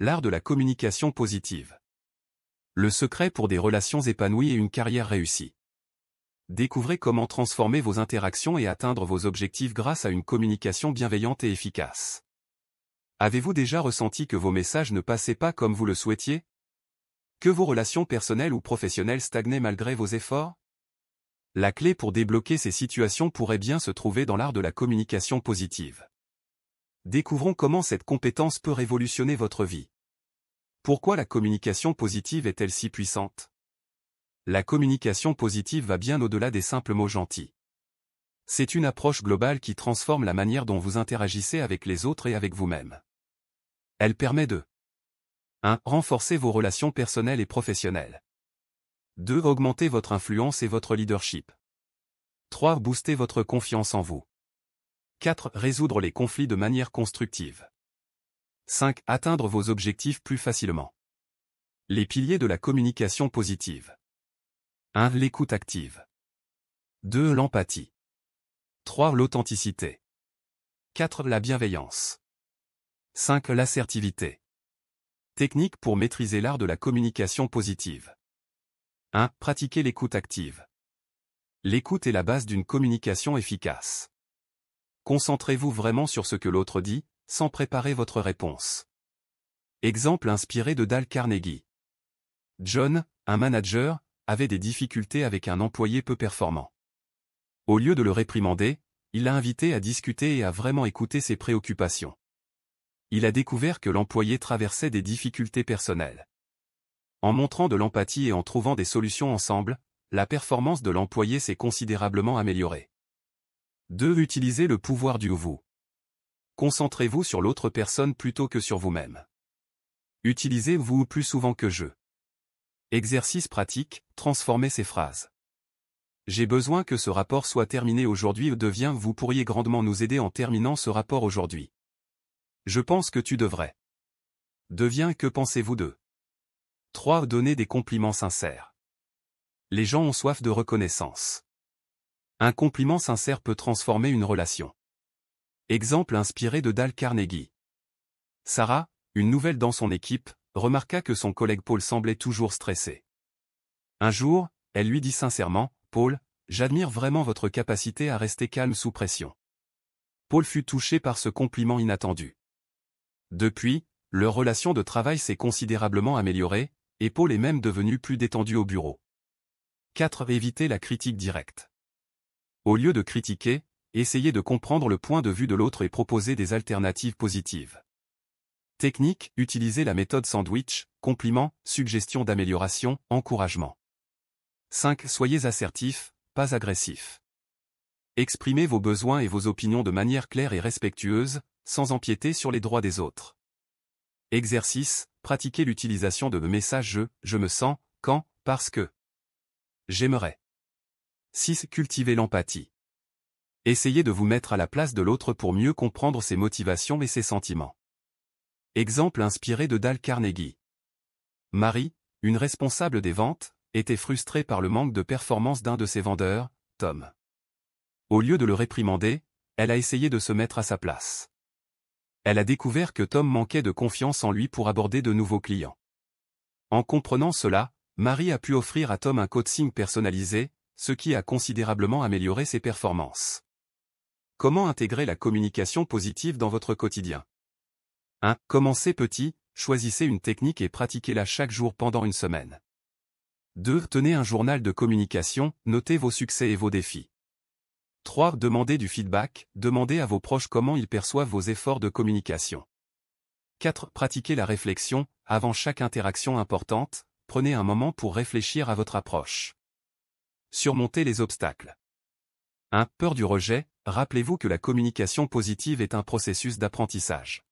L'art de la communication positive. Le secret pour des relations épanouies et une carrière réussie. Découvrez comment transformer vos interactions et atteindre vos objectifs grâce à une communication bienveillante et efficace. Avez-vous déjà ressenti que vos messages ne passaient pas comme vous le souhaitiez? Que vos relations personnelles ou professionnelles stagnaient malgré vos efforts? La clé pour débloquer ces situations pourrait bien se trouver dans l'art de la communication positive. Découvrons comment cette compétence peut révolutionner votre vie. Pourquoi la communication positive est-elle si puissante? La communication positive va bien au-delà des simples mots gentils. C'est une approche globale qui transforme la manière dont vous interagissez avec les autres et avec vous-même. Elle permet de 1. Renforcer vos relations personnelles et professionnelles. 2. Augmenter votre influence et votre leadership. 3. Booster votre confiance en vous. 4. Résoudre les conflits de manière constructive. 5. Atteindre vos objectifs plus facilement. Les piliers de la communication positive. 1. L'écoute active. 2. L'empathie. 3. L'authenticité. 4. La bienveillance. 5. L'assertivité. Technique pour maîtriser l'art de la communication positive. 1. Pratiquez l'écoute active. L'écoute est la base d'une communication efficace. Concentrez-vous vraiment sur ce que l'autre dit, sans préparer votre réponse. Exemple inspiré de Dale Carnegie. John, un manager, avait des difficultés avec un employé peu performant. Au lieu de le réprimander, il l'a invité à discuter et à vraiment écouter ses préoccupations. Il a découvert que l'employé traversait des difficultés personnelles. En montrant de l'empathie et en trouvant des solutions ensemble, la performance de l'employé s'est considérablement améliorée. 2. Utilisez le pouvoir du vous. Concentrez-vous sur l'autre personne plutôt que sur vous-même. Utilisez vous plus souvent que je. Exercice pratique, transformez ces phrases. J'ai besoin que ce rapport soit terminé aujourd'hui ou devient vous pourriez grandement nous aider en terminant ce rapport aujourd'hui. Je pense que tu devrais. Devient que pensez-vous de. 3. Donnez des compliments sincères. Les gens ont soif de reconnaissance. Un compliment sincère peut transformer une relation. Exemple inspiré de Dale Carnegie. Sarah, une nouvelle dans son équipe, remarqua que son collègue Paul semblait toujours stressé. Un jour, elle lui dit sincèrement, « Paul, j'admire vraiment votre capacité à rester calme sous pression. » Paul fut touché par ce compliment inattendu. Depuis, leur relation de travail s'est considérablement améliorée, et Paul est même devenu plus détendu au bureau. 4. Évitez la critique directe. Au lieu de critiquer, essayez de comprendre le point de vue de l'autre et proposer des alternatives positives. Technique, utilisez la méthode sandwich, compliment, suggestion d'amélioration, encouragement. 5. Soyez assertif, pas agressif. Exprimez vos besoins et vos opinions de manière claire et respectueuse, sans empiéter sur les droits des autres. Exercice, pratiquez l'utilisation de messages je me sens, quand, parce que. J'aimerais. 6. Cultivez l'empathie. Essayez de vous mettre à la place de l'autre pour mieux comprendre ses motivations et ses sentiments. Exemple inspiré de Dale Carnegie. Marie, une responsable des ventes, était frustrée par le manque de performance d'un de ses vendeurs, Tom. Au lieu de le réprimander, elle a essayé de se mettre à sa place. Elle a découvert que Tom manquait de confiance en lui pour aborder de nouveaux clients. En comprenant cela, Marie a pu offrir à Tom un coaching personnalisé, ce qui a considérablement amélioré ses performances. Comment intégrer la communication positive dans votre quotidien? 1. Commencez petit, choisissez une technique et pratiquez-la chaque jour pendant une semaine. 2. Tenez un journal de communication, notez vos succès et vos défis. 3. Demandez du feedback, demandez à vos proches comment ils perçoivent vos efforts de communication. 4. Pratiquez la réflexion, avant chaque interaction importante, prenez un moment pour réfléchir à votre approche. Surmontez les obstacles. 1. Peur du rejet, rappelez-vous que la communication positive est un processus d'apprentissage.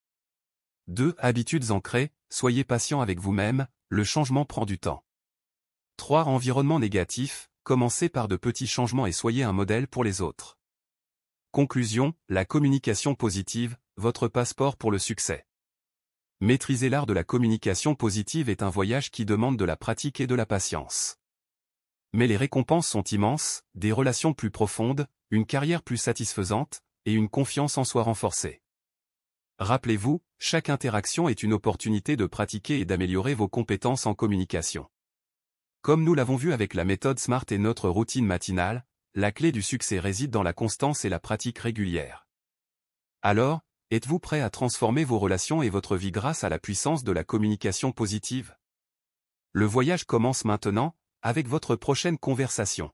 2. Habitudes ancrées, soyez patient avec vous-même, le changement prend du temps. 3. Environnement négatif, commencez par de petits changements et soyez un modèle pour les autres. Conclusion, la communication positive, votre passeport pour le succès. Maîtriser l'art de la communication positive est un voyage qui demande de la pratique et de la patience. Mais les récompenses sont immenses, des relations plus profondes, une carrière plus satisfaisante, et une confiance en soi renforcée. Rappelez-vous, Chaque interaction est une opportunité de pratiquer et d'améliorer vos compétences en communication. Comme nous l'avons vu avec la méthode SMART et notre routine matinale, la clé du succès réside dans la constance et la pratique régulière. Alors, êtes-vous prêt à transformer vos relations et votre vie grâce à la puissance de la communication positive? Le voyage commence maintenant, avec votre prochaine conversation.